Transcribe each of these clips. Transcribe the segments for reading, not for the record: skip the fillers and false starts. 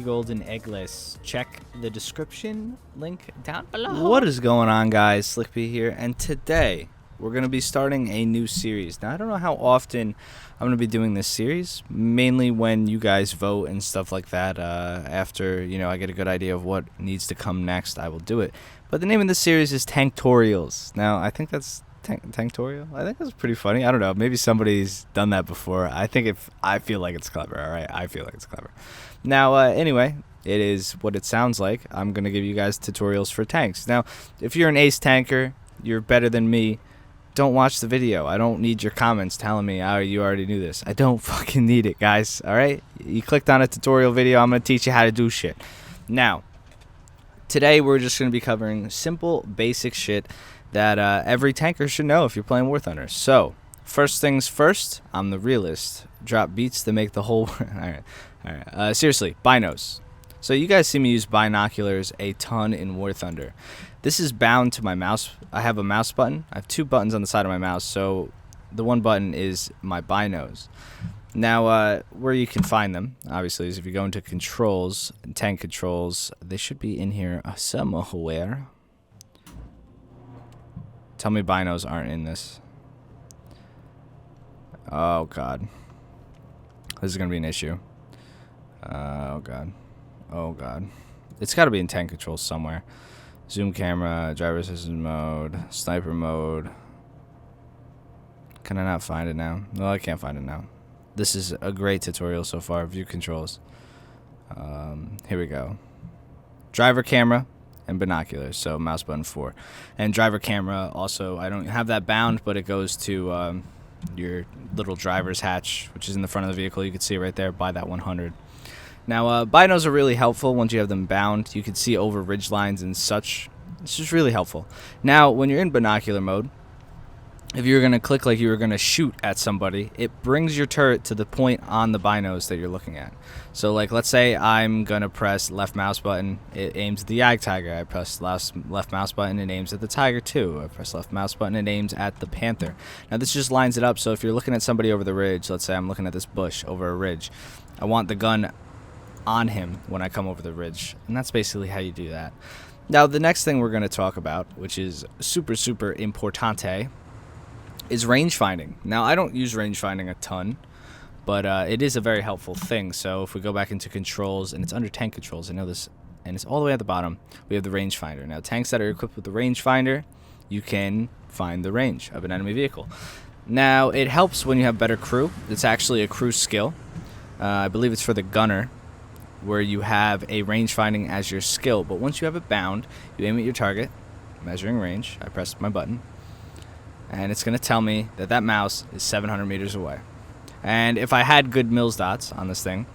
Golden eggless. Check the description link down below. What is going on, guys? Slickby here, and today we're going to be starting a new series. Now, I don't know how often I'm going to be doing this series, mainly when you guys vote and stuff like that. After, I get a good idea of what needs to come next, I will do it. But the name of this series is Tanktorials. Now, I think that's Tanktorial? I think that's pretty funny. I don't know. Maybe somebody's done that before. I feel like it's clever, all right? I feel like it's clever. Now, anyway, it is what it sounds like. I'm going to give you guys tutorials for tanks. Now, if you're an ace tanker, you're better than me, don't watch the video. I don't need your comments telling me, oh, you already knew this. I don't fucking need it, guys, all right? You clicked on a tutorial video. I'm going to teach you how to do shit. Now, today we're just going to be covering simple, basic shit that every tanker should know if you're playing War Thunder. So, first things first, I'm the realist. Drop beats to make the whole... Alright. Seriously, binos. So you guys see me use binoculars a ton in War Thunder. This is bound to my mouse. I have a mouse button. I have two buttons on the side of my mouse, so the one button is my binos. Now, where you can find them, obviously, is if you go into controls, tank controls, they should be in here somewhere. Tell me binos aren't in this. Oh, God. This is going to be an issue. Oh, God. Oh, God. It's got to be in tank controls somewhere. Zoom camera, driver assistance mode, sniper mode. Can I not find it now? No, I can't find it now. This is a great tutorial so far. View controls. Here we go. Driver camera and binoculars. So mouse button 4. And driver camera also, I don't have that bound, but it goes to your little driver's hatch, which is in the front of the vehicle. You can see it right there by that 100. Now, binos are really helpful once you have them bound. You can see over ridge lines and such. It's just really helpful. Now, when you're in binocular mode, if you're going to click like you were going to shoot at somebody, it brings your turret to the point on the binos that you're looking at. So, like, let's say I'm going to press left mouse button. It aims at the Yag Tiger. I press left mouse button. It aims at the Tiger, too. I press left mouse button. It aims at the Panther. Now, this just lines it up. So, if you're looking at somebody over the ridge, let's say I'm looking at this bush over a ridge, I want the gun on him when I come over the ridge, and that's basically how you do that. Now, the next thing we're going to talk about, which is super importante, is range finding. Now, I don't use range finding a ton, but it is a very helpful thing. So if we go back into controls, and it's under tank controls, I know this, and it's all the way at the bottom, we have the range finder. Now, tanks that are equipped with the range finder, you can find the range of an enemy vehicle. Now, it helps when you have better crew. It's actually a crew skill. I believe it's for the gunner, where you have a range finding as your skill. But once you have it bound, you aim at your target, measuring range. I press my button, and it's going to tell me that that mouse is 700 meters away. And if I had good Mills dots on this thing,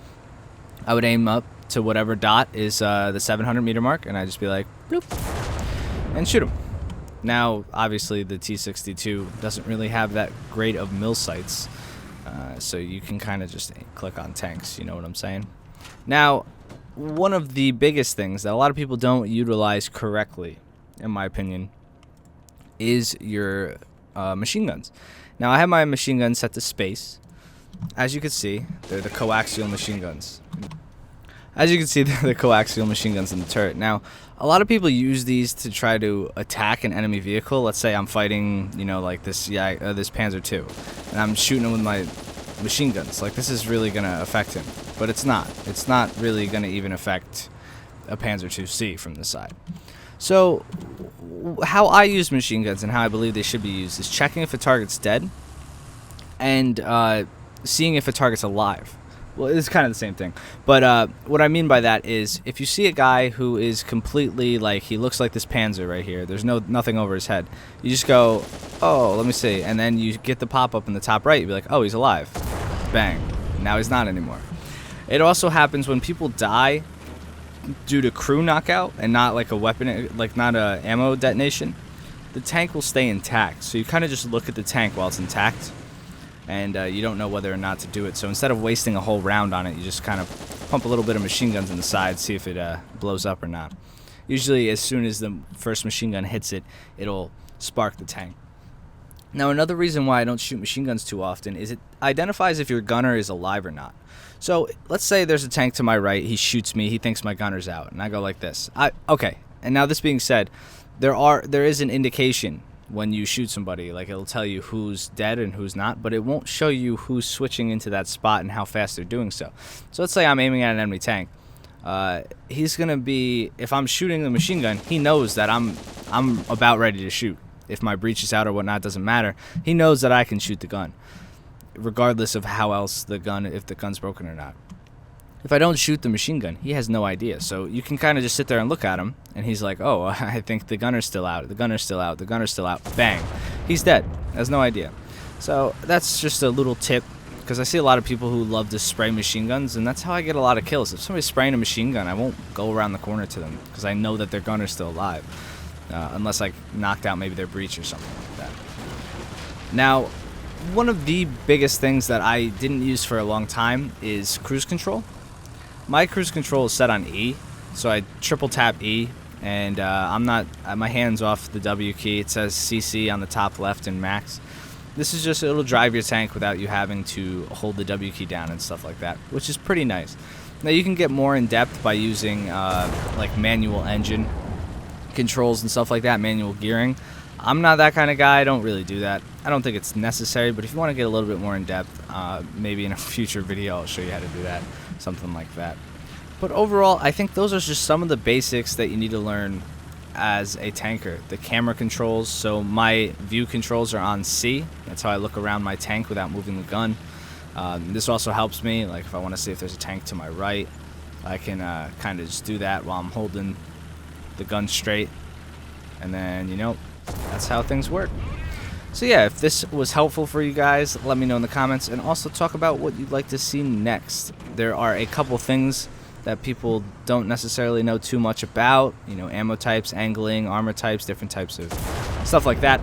I would aim up to whatever dot is the 700 meter mark, and I'd just be like, bloop, and shoot him. Now, obviously, the T62 doesn't really have that great of mill sights, so you can kind of just click on tanks, you know what I'm saying? Now, one of the biggest things that a lot of people don't utilize correctly, in my opinion, is your machine guns. Now, I have my machine guns set to space. As you can see, they're the coaxial machine guns. As you can see, they're the coaxial machine guns in the turret. Now, a lot of people use these to try to attack an enemy vehicle. Let's say I'm fighting, like this Panzer II, and I'm shooting him with my machine guns. Like, this is really gonna affect him, but it's not. It's not really gonna even affect a Panzer IIc from the side. So, how I use machine guns and how I believe they should be used is checking if a target's dead and seeing if a target's alive. Well, it's kind of the same thing, but what I mean by that is if you see a guy who is completely, like, he looks like this Panzer right here, there's nothing over his head, you just go, oh, let me see, and then you get the pop-up in the top right, you'd be like, oh, he's alive. Bang. Now he's not anymore. It also happens when people die due to crew knockout and not like a weapon, like not a ammo detonation. The tank will stay intact, so you kind of just look at the tank while it's intact, and you don't know whether or not to do it. So instead of wasting a whole round on it, you just kind of pump a little bit of machine guns in the side, see if it blows up or not. Usually as soon as the first machine gun hits it, it'll spark the tank. Now, another reason why I don't shoot machine guns too often is it identifies if your gunner is alive or not. So let's say there's a tank to my right, he shoots me, he thinks my gunner's out, and I go like this. Okay, and now this being said, there is an indication when you shoot somebody, like it'll tell you who's dead and who's not, but it won't show you who's switching into that spot and how fast they're doing so. So let's say I'm aiming at an enemy tank. He's gonna be, if I'm shooting the machine gun, he knows that I'm about ready to shoot. If my breech is out or whatnot, doesn't matter. He knows that I can shoot the gun, regardless of how else the gun, if the gun's broken or not. If I don't shoot the machine gun, he has no idea. So you can kind of just sit there and look at him, and he's like, oh, I think the gunner's still out. The gunner's still out. The gunner's still out. Bang. He's dead. Has no idea. So that's just a little tip, because I see a lot of people who love to spray machine guns, and that's how I get a lot of kills. If somebody's spraying a machine gun, I won't go around the corner to them, because I know that their gunner's still alive. Unless I knocked out maybe their breech or something like that. Now, one of the biggest things that I didn't use for a long time is cruise control. My cruise control is set on E, so I triple tap E, and my hand's off the W key. It says CC on the top left and max. This is just, it'll drive your tank without you having to hold the W key down and stuff like that, which is pretty nice. Now you can get more in depth by using like manual engine controls and stuff like that, manual gearing. I'm not that kind of guy. I don't really do that. I don't think it's necessary, but if you want to get a little bit more in depth, maybe in a future video I'll show you how to do that, something like that. But overall, I think those are just some of the basics that you need to learn as a tanker. The camera controls, so my view controls are on C. That's how I look around my tank without moving the gun. This also helps me, like if I want to see if there's a tank to my right, I can kind of just do that while I'm holding the gun straight, and then, you know, that's how things work. So yeah, if this was helpful for you guys, let me know in the comments, and also talk about what you'd like to see next. There are a couple things that people don't necessarily know too much about, you know, ammo types, angling, armor types, different types of stuff like that.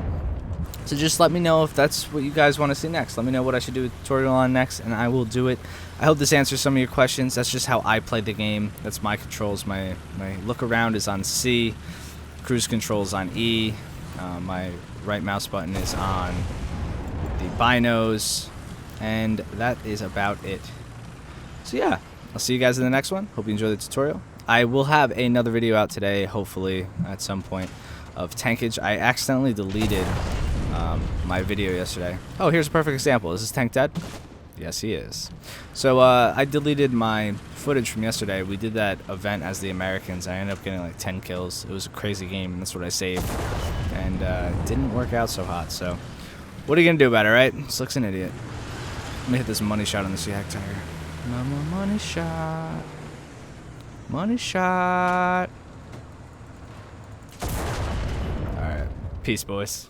So just let me know if that's what you guys want to see next. Let me know what I should do a tutorial on next, and I will do it. I hope this answers some of your questions. That's just how I play the game. That's my controls. My look around is on C. Cruise controls on E. My right mouse button is on the binos. And that is about it. So yeah, I'll see you guys in the next one. Hope you enjoy the tutorial. I will have another video out today, hopefully, at some point, of tankage. I accidentally deleted my video yesterday. Oh, here's a perfect example. Is this tank dead? Yes, he is. So I deleted my footage from yesterday. We did that event as the Americans. I ended up getting like 10 kills. It was a crazy game, and that's what I saved. And it didn't work out so hot. So what are you going to do about it, right? Slick's an idiot. Let me hit this money shot on the Yak Tiger. Money shot. Money shot. Alright. Peace, boys.